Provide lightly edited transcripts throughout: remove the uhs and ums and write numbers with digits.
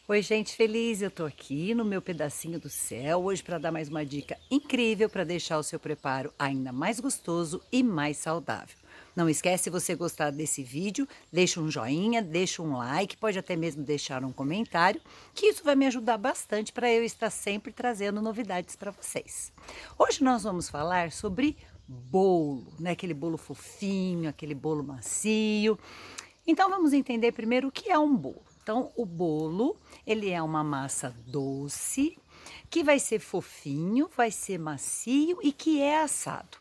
Oi, gente feliz! Eu tô aqui no meu pedacinho do céu hoje para dar mais uma dica incrível para deixar o seu preparo ainda mais gostoso e mais saudável. Não esquece, se você gostar desse vídeo, deixa um joinha, deixa um like, pode até mesmo deixar um comentário, que isso vai me ajudar bastante para eu estar sempre trazendo novidades para vocês. Hoje nós vamos falar sobre bolo, né? Aquele bolo fofinho, aquele bolo macio. Então vamos entender primeiro o que é um bolo. Então, o bolo, ele é uma massa doce, que vai ser fofinho, vai ser macio e que é assado.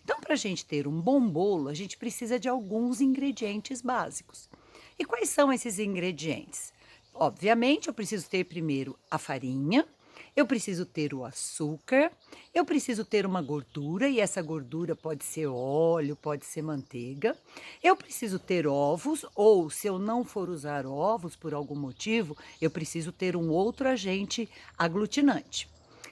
Então, para a gente ter um bom bolo, a gente precisa de alguns ingredientes básicos. E quais são esses ingredientes? Obviamente, eu preciso ter primeiro a farinha, eu preciso ter o açúcar, eu preciso ter uma gordura, e essa gordura pode ser óleo, pode ser manteiga. Eu preciso ter ovos, ou se eu não for usar ovos por algum motivo, eu preciso ter um outro agente aglutinante.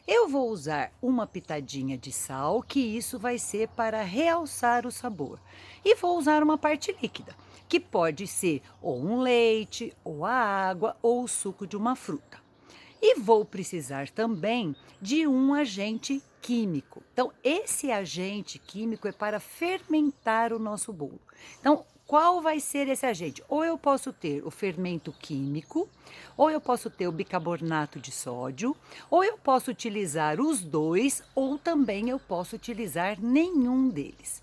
Eu vou usar uma pitadinha de sal, que isso vai ser para realçar o sabor. E vou usar uma parte líquida, que pode ser ou um leite, ou a água, ou o suco de uma fruta. E vou precisar também de um agente químico. Então, esse agente químico é para fermentar o nosso bolo. Então, qual vai ser esse agente? Ou eu posso ter o fermento químico, ou eu posso ter o bicarbonato de sódio, ou eu posso utilizar os dois, ou também eu posso utilizar nenhum deles.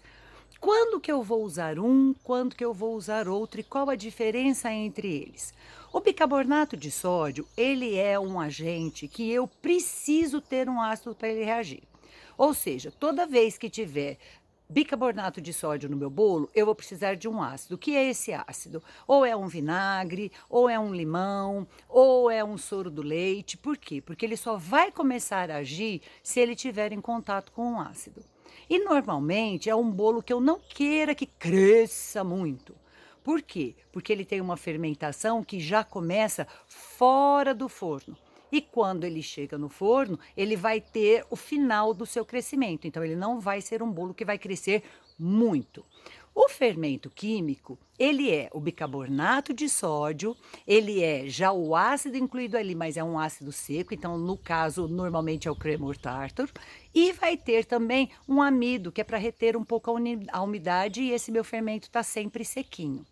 Quando que eu vou usar um, quando que eu vou usar outro e qual a diferença entre eles? O bicarbonato de sódio, ele é um agente que eu preciso ter um ácido para ele reagir. Ou seja, toda vez que tiver bicarbonato de sódio no meu bolo, eu vou precisar de um ácido. O que é esse ácido? Ou é um vinagre, ou é um limão, ou é um soro do leite. Por quê? Porque ele só vai começar a agir se ele tiver em contato com o ácido. E normalmente é um bolo que eu não queira que cresça muito. Por quê? Porque ele tem uma fermentação que já começa fora do forno. E quando ele chega no forno, ele vai ter o final do seu crescimento. Então, ele não vai ser um bolo que vai crescer muito. O fermento químico, ele é o bicarbonato de sódio, ele é já o ácido incluído ali, mas é um ácido seco, então no caso normalmente é o cremor tártaro, e vai ter também um amido, que é para reter um pouco a umidade, e esse meu fermento está sempre sequinho.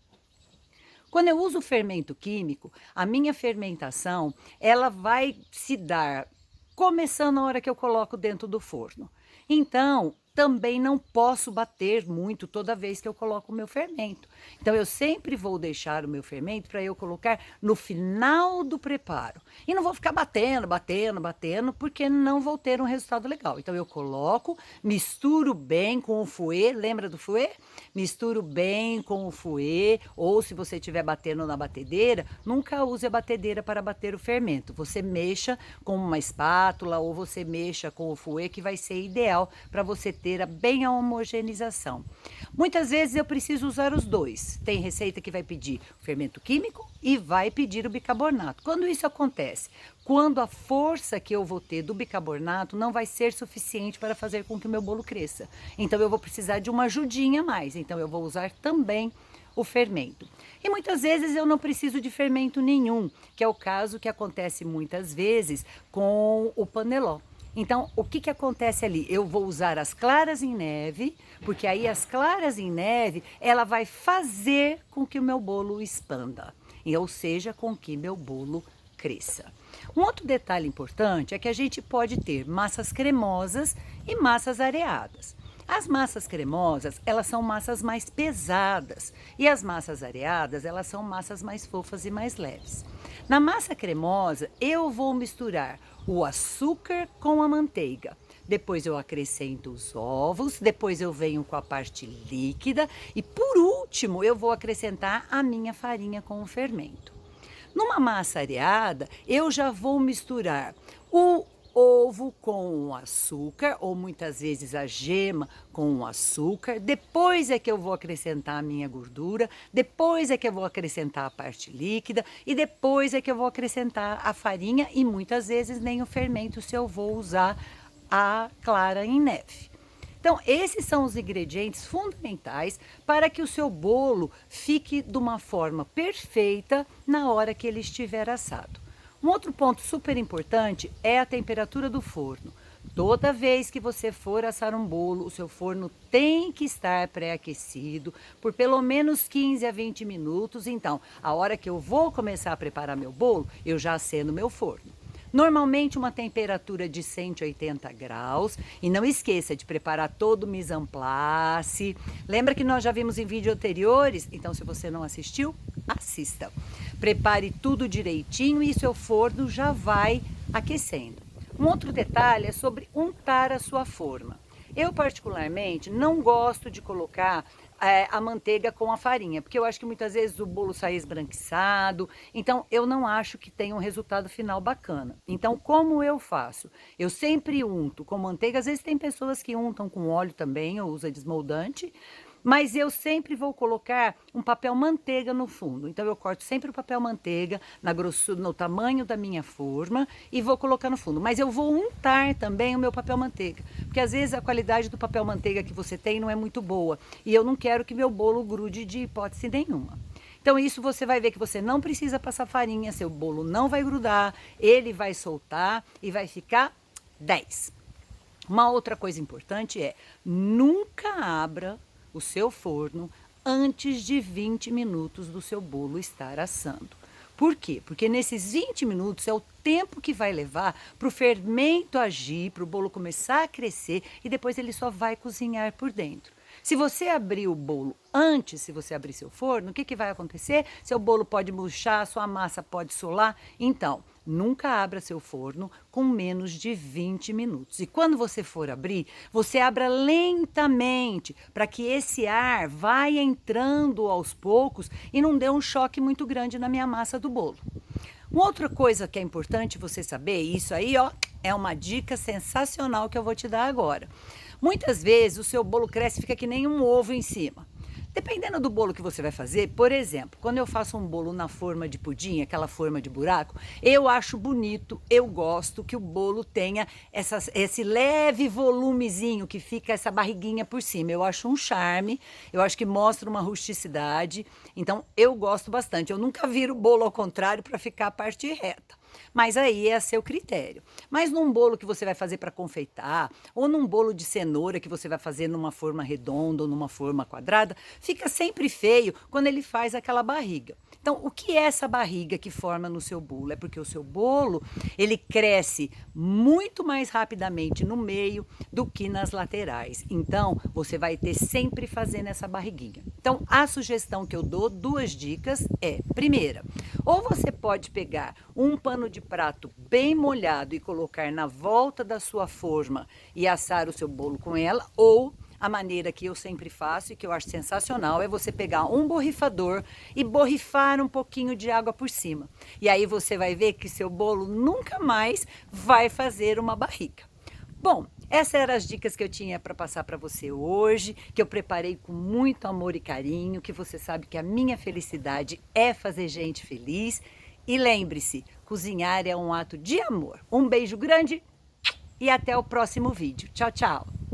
Quando eu uso fermento químico, a minha fermentação, ela vai se dar começando a hora que eu coloco dentro do forno. Então, também não posso bater muito toda vez que eu coloco o meu fermento. Então, eu sempre vou deixar o meu fermento para eu colocar no final do preparo. E não vou ficar batendo, batendo, batendo, porque não vou ter um resultado legal. Então, eu coloco, misturo bem com o fouet, lembra do fouet? Misturo bem com o fouet, ou se você estiver batendo na batedeira, nunca use a batedeira para bater o fermento. Você mexa com uma espátula ou você mexa com o fouet, que vai ser ideal para você ter bem a homogeneização. Muitas vezes eu preciso usar os dois. Tem receita que vai pedir o fermento químico e vai pedir o bicarbonato. Quando isso acontece? Quando a força que eu vou ter do bicarbonato não vai ser suficiente para fazer com que o meu bolo cresça. Então eu vou precisar de uma ajudinha a mais. Então eu vou usar também o fermento. E muitas vezes eu não preciso de fermento nenhum, que é o caso que acontece muitas vezes com o paneló. Então, o que acontece ali? Eu vou usar as claras em neve, porque aí as claras em neve, ela vai fazer com que o meu bolo expanda, ou seja, com que meu bolo cresça. Um outro detalhe importante é que a gente pode ter massas cremosas e massas areadas. As massas cremosas, elas são massas mais pesadas e as massas areadas, elas são massas mais fofas e mais leves. Na massa cremosa, eu vou misturar o açúcar com a manteiga. Depois eu acrescento os ovos, depois eu venho com a parte líquida e por último eu vou acrescentar a minha farinha com o fermento. Numa massa areada, eu já vou misturar o ovo com o açúcar, ou muitas vezes a gema com o açúcar. Depois é que eu vou acrescentar a minha gordura, depois é que eu vou acrescentar a parte líquida e depois é que eu vou acrescentar a farinha e muitas vezes nem o fermento, se eu vou usar a clara em neve. Então, esses são os ingredientes fundamentais para que o seu bolo fique de uma forma perfeita na hora que ele estiver assado. Um outro ponto super importante é a temperatura do forno. Toda vez que você for assar um bolo, o seu forno tem que estar pré-aquecido por pelo menos 15 a 20 minutos. Então, a hora que eu vou começar a preparar meu bolo, eu já acendo meu forno. Normalmente uma temperatura de 180 graus. E não esqueça de preparar todo o mise en place. Lembra que nós já vimos em vídeos anteriores? Então, se você não assistiu, assista. Prepare tudo direitinho e seu forno já vai aquecendo. Um outro detalhe é sobre untar a sua forma. Eu particularmente não gosto de colocar a manteiga com a farinha, porque eu acho que muitas vezes o bolo sai esbranquiçado, então eu não acho que tenha um resultado final bacana. Então como eu faço? Eu sempre unto com manteiga, às vezes tem pessoas que untam com óleo também, ou usa desmoldante, mas eu sempre vou colocar um papel manteiga no fundo. Então eu corto sempre o papel manteiga na grossura, no tamanho da minha forma e vou colocar no fundo. Mas eu vou untar também o meu papel manteiga, porque às vezes a qualidade do papel manteiga que você tem não é muito boa e eu não quero que meu bolo grude de hipótese nenhuma. Então isso você vai ver que você não precisa passar farinha, seu bolo não vai grudar, ele vai soltar e vai ficar 10. Uma outra coisa importante é nunca abra o seu forno antes de 20 minutos do seu bolo estar assando. Por quê? Porque nesses 20 minutos é o tempo que vai levar para o fermento agir, para o bolo começar a crescer e depois ele só vai cozinhar por dentro. Se você abrir o bolo antes, se você abrir seu forno, o que vai acontecer? Seu bolo pode murchar, sua massa pode solar. Então, nunca abra seu forno com menos de 20 minutos. E quando você for abrir, você abra lentamente para que esse ar vá entrando aos poucos e não dê um choque muito grande na minha massa do bolo. Uma outra coisa que é importante você saber, isso aí ó, é uma dica sensacional que eu vou te dar agora. Muitas vezes o seu bolo cresce e fica que nem um ovo em cima. Dependendo do bolo que você vai fazer, por exemplo, quando eu faço um bolo na forma de pudim, aquela forma de buraco, eu acho bonito, eu gosto que o bolo tenha esse leve volumezinho que fica essa barriguinha por cima. Eu acho um charme, eu acho que mostra uma rusticidade, então eu gosto bastante. Eu nunca viro o bolo ao contrário para ficar a parte reta. Mas aí é a seu critério. Mas num bolo que você vai fazer para confeitar, ou num bolo de cenoura que você vai fazer numa forma redonda ou numa forma quadrada, fica sempre feio quando ele faz aquela barriga. Então, o que é essa barriga que forma no seu bolo? É porque o seu bolo, ele cresce muito mais rapidamente no meio do que nas laterais. Então, você vai ter sempre fazendo essa barriguinha. Então, a sugestão que eu dou, 2 dicas é, primeira, ou você pode pegar um pano de prato bem molhado e colocar na volta da sua forma e assar o seu bolo com ela, ou a maneira que eu sempre faço e que eu acho sensacional é você pegar um borrifador e borrifar um pouquinho de água por cima. E aí você vai ver que seu bolo nunca mais vai fazer uma barriga. Bom, essas eram as dicas que eu tinha para passar para você hoje, que eu preparei com muito amor e carinho, que você sabe que a minha felicidade é fazer gente feliz. E lembre-se, cozinhar é um ato de amor. Um beijo grande e até o próximo vídeo. Tchau, tchau!